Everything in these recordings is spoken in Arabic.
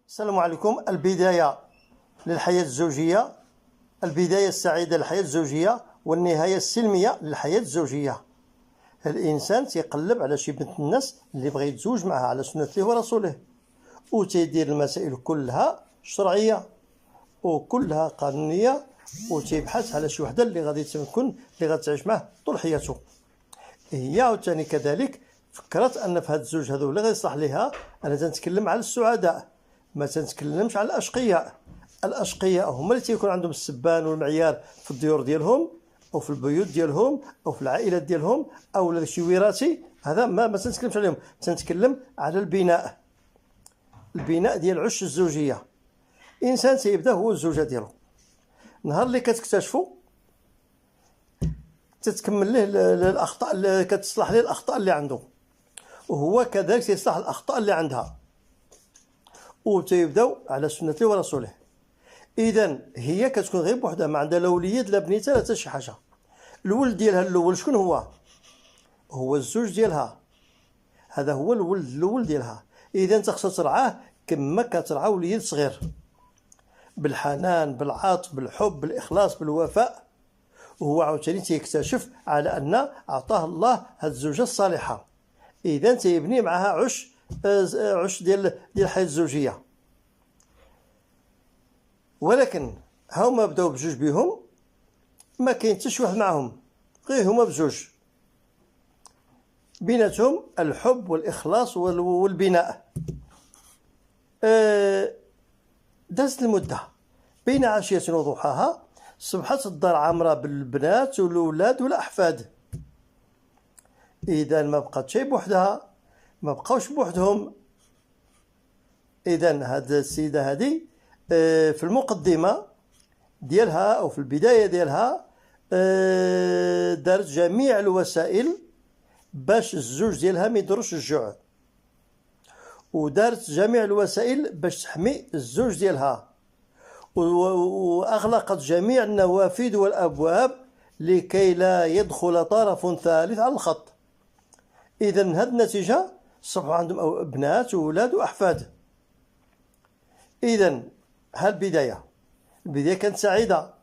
السلام عليكم. البداية للحياة الزوجية، البداية السعيدة للحياة الزوجية والنهاية السلمية للحياة الزوجية. الإنسان تيقلب على شي بنت الناس اللي بغى يتزوج معها على سنة الله ورسوله، وتيدير المسائل كلها شرعية وكلها قانونية، وتيبحث على شي وحدة اللي غادي تكون اللي غادي تعيش معه طول حياته. هي عاوتاني كذلك فكرت ان في هاد الزوج هذو اللي غيصلح ليها. انا تنتكلم على السعداء، ما تنتكلمش على الاشقياء. الاشقياء هما اللي تيكون عندهم السبان والمعيار في الديور ديالهم او في البيوت ديالهم او في العائلات ديالهم او شي وراثي. هذا ما تنتكلمش عليهم، تنتكلم على البناء ديال عش الزوجيه. انسان تيبدا هو الزوجه ديالو، نهار اللي كتكتشفوا تتكمل له الاخطاء اللي كتصلح له الاخطاء اللي عنده، وهو كذلك يصلح الاخطاء اللي عندها، وتيبداو على سنة الله ورسوله. اذا هي كتكون غير بوحدها، ما عندها لا وليد لا بنيته لا حتى شي حاجه. الولد ديالها الاول شكون هو؟ هو الزوج ديالها، هذا هو الولد الاول ديالها. اذا انت خصك ترعاه كما كترعى وليد صغير، بالحنان بالعطف بالحب بالاخلاص بالوفاء. وهو عاوتاني تيكتشف على ان اعطاه الله هاد الزوجه الصالحه. اذا تيبني معها عش ديال الحياه الزوجيه. ولكن هما بداو بجوج بهم، ما كاين حتى شي واحد معهم، غير هما بجوج بيناتهم الحب والاخلاص والبناء. دازت المده بين عشيه وضحاها، صبحت الدار عامره بالبنات والاولاد والاحفاد. اذا ما بقات شي بوحدها، ما بقاوش بوحدهم. اذا هاد السيده هذه في المقدمه ديالها او في البدايه ديالها دارت جميع الوسائل باش الزوج ديالها ما يضرش الجوع، ودارت جميع الوسائل باش تحمي الزوج ديالها، واغلقت جميع النوافذ والابواب لكي لا يدخل طرف ثالث على الخط. اذا هاد النتيجه صبحوا عندهم بنات واولاد واحفاد. اذا البدايه كانت سعيده،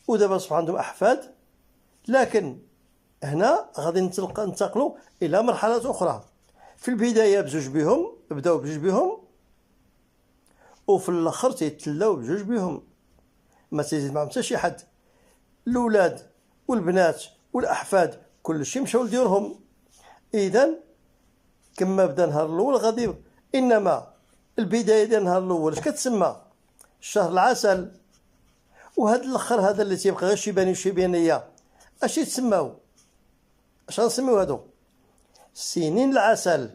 ودابا صبحوا عندهم احفاد. لكن هنا غادي ننتقلوا الى مرحله اخرى. في البدايه بداو بجوج بهم، وفي الاخر تيتلاو بجوج بهم، ما تيزيد معهم حتى شي حد. الاولاد والبنات والاحفاد كلشي مشاو لديورهم. اذا كما بدا النهار الاول غادي، انما البدايه ديال النهار الاول اش كتسمى؟ شهر العسل. وهذا الاخر هذا اللي تيبقى غير شيباني وشيبانيه، اش يتسماو؟ اش غنسميو هادو؟ سنين العسل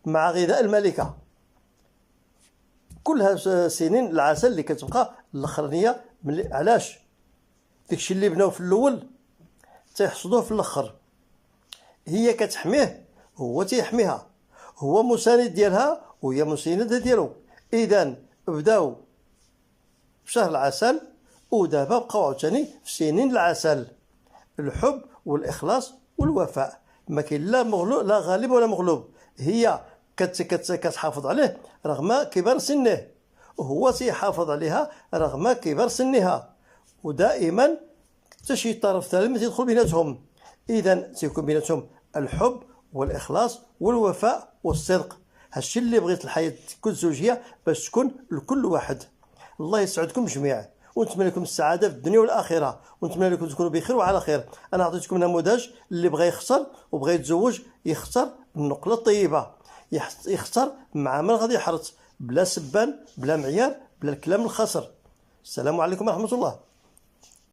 مع غذاء الملكه. كلها سنين العسل اللي كتبقى الاخرانيه. علاش؟ داكشي اللي بناو في الاول تيحصدوه في الاخر. هي كتحميه، هو تيحميها، هو مساند ديالها وهي مساندة ديالو. اذا بداو في شهر العسل، ودابا بقاو عاوتاني في سنين العسل. الحب والاخلاص والوفاء، ما كاين لا مغلوب لا غالب ولا مغلوب. هي كتحافظ عليه رغم كبر سنه، وهو تيحافظ عليها رغم كبر سنها، ودائما حتى شي طرف ثالث ما تيدخل بيناتهم. اذا تيكون بيناتهم الحب والاخلاص والوفاء والصدق. هادشي اللي بغيت الحياه تكون زوجيه باش تكون لكل واحد. الله يسعدكم جميعا، ونتمنى لكم السعاده في الدنيا والاخره، ونتمنى لكم تكونوا بخير وعلى خير. انا عطيتكم نموذج اللي بغى يختار وبغى يتزوج يختار النقله الطيبه، يختار مع من غادي يحرص، بلا سبان بلا معيار بلا الكلام الخسر. السلام عليكم ورحمه الله.